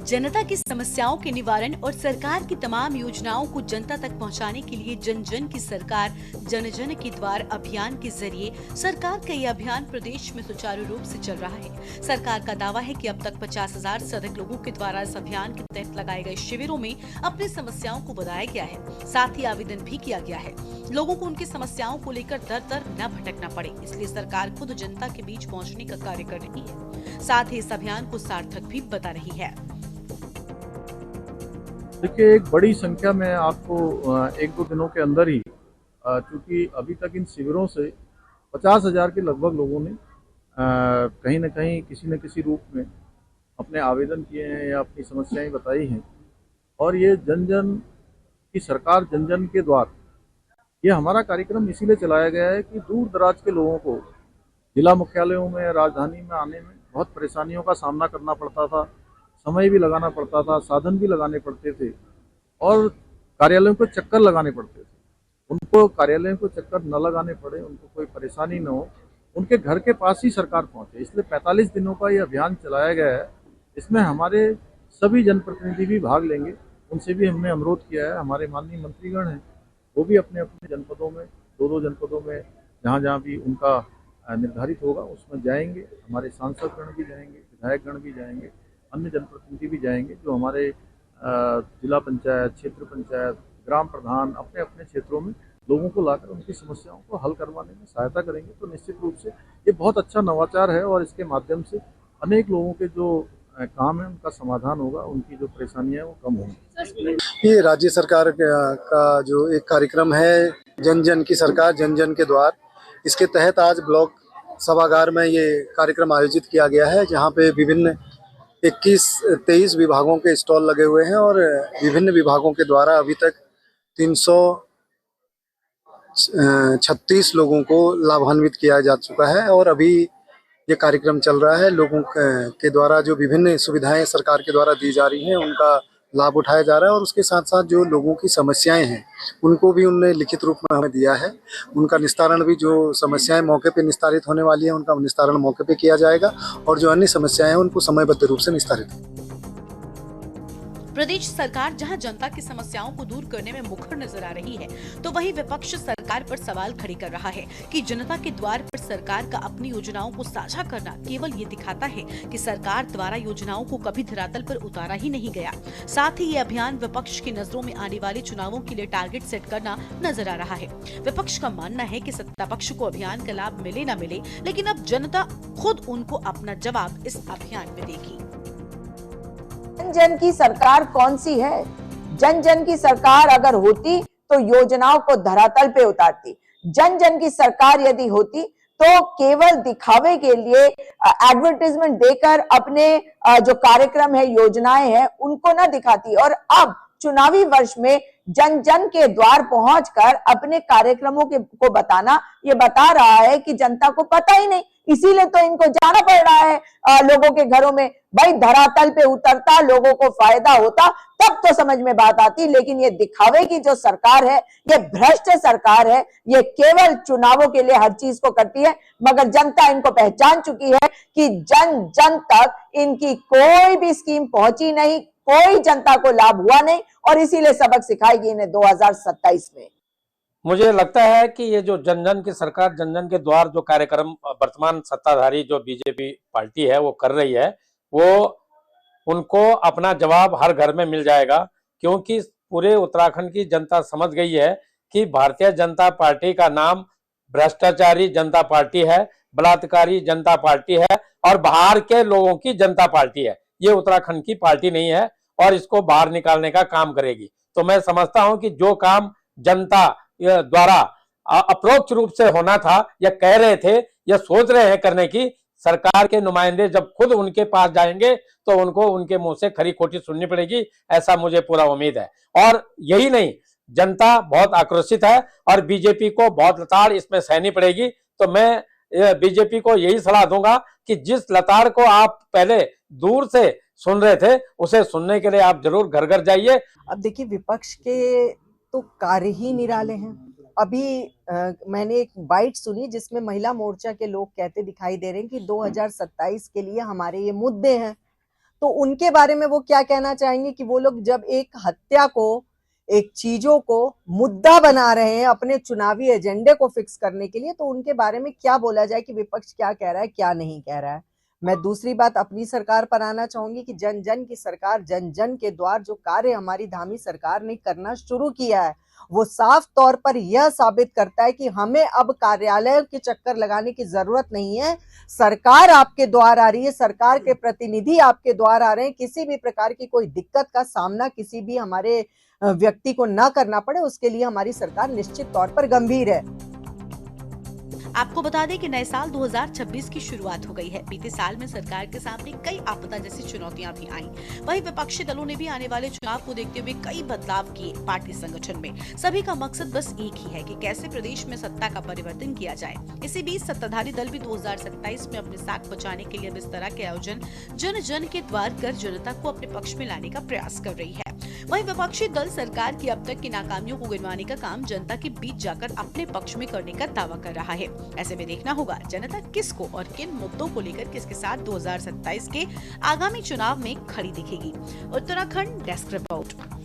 जनता की समस्याओं के निवारण और सरकार की तमाम योजनाओं को जनता तक पहुंचाने के लिए जन जन की सरकार जन जन के द्वार अभियान के जरिए सरकार का ये अभियान प्रदेश में सुचारू रूप से चल रहा है। सरकार का दावा है कि अब तक 50,000 से अधिक लोगों के द्वारा इस अभियान के तहत लगाए गए शिविरों में अपनी समस्याओं को बताया गया है, साथ ही आवेदन भी किया गया है। लोगों को उनकी समस्याओं को लेकर दर दर न भटकना पड़े, इसलिए सरकार खुद जनता के बीच पहुँचने का कार्य कर रही है, साथ ही इस अभियान को सार्थक भी बता रही है। देखिए, एक बड़ी संख्या में आपको एक दो दिनों के अंदर ही, क्योंकि अभी तक इन शिविरों से 50,000 के लगभग लोगों ने कहीं न कहीं किसी न किसी रूप में अपने आवेदन किए हैं या अपनी समस्याएं बताई हैं। और ये जन जन की सरकार जन जन के द्वार, ये हमारा कार्यक्रम इसीलिए चलाया गया है कि दूर दराज के लोगों को जिला मुख्यालयों में, राजधानी में आने में बहुत परेशानियों का सामना करना पड़ता था, समय भी लगाना पड़ता था, साधन भी लगाने पड़ते थे और कार्यालयों को चक्कर लगाने पड़ते थे। उनको कार्यालयों को चक्कर न लगाने पड़े, उनको कोई परेशानी न हो, उनके घर के पास ही सरकार पहुंचे, इसलिए 45 दिनों का ये अभियान चलाया गया है। इसमें हमारे सभी जनप्रतिनिधि भी भाग लेंगे। उनसे भी हमने अनुरोध किया है, हमारे माननीय मंत्रीगण हैं, वो भी अपने अपने जनपदों में, दो जनपदों में जहाँ जहाँ भी उनका निर्धारित होगा उसमें जाएंगे। हमारे सांसदगण भी जाएंगे, विधायकगण भी जाएंगे, अन्य जनप्रतिनिधि भी जाएंगे, जो हमारे जिला पंचायत, क्षेत्र पंचायत, ग्राम प्रधान अपने अपने क्षेत्रों में लोगों को लाकर उनकी समस्याओं को हल करवाने में सहायता करेंगे। तो निश्चित रूप से ये बहुत अच्छा नवाचार है और इसके माध्यम से अनेक लोगों के जो काम है उनका समाधान होगा, उनकी जो परेशानियां वो कम होंगी। ये राज्य सरकार का जो एक कार्यक्रम है, जन जन की सरकार जन जन के द्वार, इसके तहत आज ब्लॉक सभागार में ये कार्यक्रम आयोजित किया गया है, जहाँ पे विभिन्न 21-23 विभागों के स्टॉल लगे हुए हैं और विभिन्न विभागों के द्वारा अभी तक 336 लोगों को लाभान्वित किया जा चुका है। और अभी ये कार्यक्रम चल रहा है, लोगों के द्वारा जो विभिन्न सुविधाएं सरकार के द्वारा दी जा रही हैं उनका लाभ उठाया जा रहा है और उसके साथ साथ जो लोगों की समस्याएं हैं उनको भी उनने लिखित रूप में हमें दिया है। उनका निस्तारण भी, जो समस्याएं मौके पे निस्तारित होने वाली है उनका निस्तारण मौके पे किया जाएगा और जो अन्य समस्याएं हैं उनको समयबद्ध रूप से निस्तारित। प्रदेश सरकार जहां जनता की समस्याओं को दूर करने में मुखर नजर आ रही है, तो वहीं विपक्ष सरकार पर सवाल खड़े कर रहा है कि जनता के द्वार पर सरकार का अपनी योजनाओं को साझा करना केवल ये दिखाता है कि सरकार द्वारा योजनाओं को कभी धरातल पर उतारा ही नहीं गया। साथ ही ये अभियान विपक्ष की नजरों में आने वाले चुनावों के लिए टारगेट सेट करना नजर आ रहा है। विपक्ष का मानना है कि सत्ता पक्ष को अभियान का लाभ मिले न मिले, लेकिन अब जनता खुद उनको अपना जवाब इस अभियान में देगी। जन जन की सरकार कौन सी है? जन जन की सरकार अगर होती तो योजनाओं को धरातल पे उतारती। जन जन की सरकार यदि होती तो केवल दिखावे के लिए एडवर्टाइजमेंट देकर अपने जो कार्यक्रम है, योजनाएं हैं, उनको ना दिखाती। और अब चुनावी वर्ष में जन जन के द्वार पहुंचकर अपने कार्यक्रमों को बताना, ये बता रहा है कि जनता को पता ही नहीं, इसीलिए तो इनको जाना पड़ रहा है लोगों के घरों में। भाई धरातल पे उतरता, लोगों को फायदा होता, तब तो समझ में बात आती। लेकिन ये दिखावे की जो सरकार है, ये भ्रष्ट सरकार है, ये केवल चुनावों के लिए हर चीज को करती है, मगर जनता इनको पहचान चुकी है कि जन जन तक इनकी कोई भी स्कीम पहुंची नहीं, कोई जनता को लाभ हुआ नहीं, और इसीलिए सबक सिखाएगी इन्हें 2027 में। मुझे लगता है कि ये जो जन जन की सरकार जन जन के द्वार जो कार्यक्रम वर्तमान सत्ताधारी जो बीजेपी पार्टी है वो कर रही है, वो उनको अपना जवाब हर घर में मिल जाएगा, क्योंकि पूरे उत्तराखंड की जनता समझ गई है कि भारतीय जनता पार्टी का नाम भ्रष्टाचारी जनता पार्टी है, बलात्कारी जनता पार्टी है और बाहर के लोगों की जनता पार्टी है। ये उत्तराखंड की पार्टी नहीं है और इसको बाहर निकालने का काम करेगी। तो मैं समझता हूं कि जो काम जनता द्वारा अप्रोक्ष रूप से होना था, या कह रहे थे, या सोच रहे हैं करने की, सरकार के नुमाइंदे जब खुद उनके पास जाएंगे तो उनको उनके मुंह से खरी खोटी सुननी पड़ेगी, ऐसा मुझे पूरा उम्मीद है। और यही नहीं, जनता बहुत आक्रोशित है और बीजेपी को बहुत लताड़ इसमें सहनी पड़ेगी। तो मैं बीजेपी को यही सलाह दूंगा कि जिस लताड़ को आप पहले दूर से सुन रहे थे, उसे सुनने के लिए आप जरूर घर घर जाइए। अब देखिए, विपक्ष के तो कार्य ही निराले हैं। अभी मैंने एक बाइट सुनी जिसमें महिला मोर्चा के लोग कहते दिखाई दे रहे हैं कि 2027 के लिए हमारे ये मुद्दे हैं। तो उनके बारे में वो क्या कहना चाहेंगे कि वो लोग जब एक हत्या को, एक चीजों को मुद्दा बना रहे हैं अपने चुनावी एजेंडे को फिक्स करने के लिए, तो उनके बारे में क्या बोला जाए कि विपक्ष क्या कह रहा है, क्या नहीं कह रहा है। मैं दूसरी बात अपनी सरकार पर आना चाहूंगी कि जन जन की सरकार, जन जन के द्वार जो कार्य हमारी धामी सरकार ने करना शुरू किया है, वो साफ तौर पर यह साबित करता है कि हमें अब कार्यालय के चक्कर लगाने की जरूरत नहीं है। सरकार आपके द्वार आ रही है, सरकार के प्रतिनिधि आपके द्वार आ रहे हैं। किसी भी प्रकार की कोई दिक्कत का सामना किसी भी हमारे व्यक्ति को ना करना पड़े, उसके लिए हमारी सरकार निश्चित तौर पर गंभीर है। आपको बता दें कि नए साल 2026 की शुरुआत हो गई है। बीते साल में सरकार के सामने कई आपदा जैसी चुनौतियां भी आईं। वहीं विपक्षी दलों ने भी आने वाले चुनाव को देखते हुए कई बदलाव किए पार्टी संगठन में। सभी का मकसद बस एक ही है कि कैसे प्रदेश में सत्ता का परिवर्तन किया जाए। इसी बीच सत्ताधारी दल भी 2027 में अपने साख बचाने के लिए अब इस तरह के आयोजन जन जन के द्वार कर जनता को अपने पक्ष में लाने का प्रयास कर रही है। वहीं विपक्षी दल सरकार की अब तक की नाकामियों को गिनवाने का काम जनता के बीच जाकर अपने पक्ष में करने का दावा कर रहा है। ऐसे में देखना होगा जनता किसको और किन मुद्दों को लेकर किसके साथ 2027 के आगामी चुनाव में खड़ी दिखेगी। Uttarakhand desk report.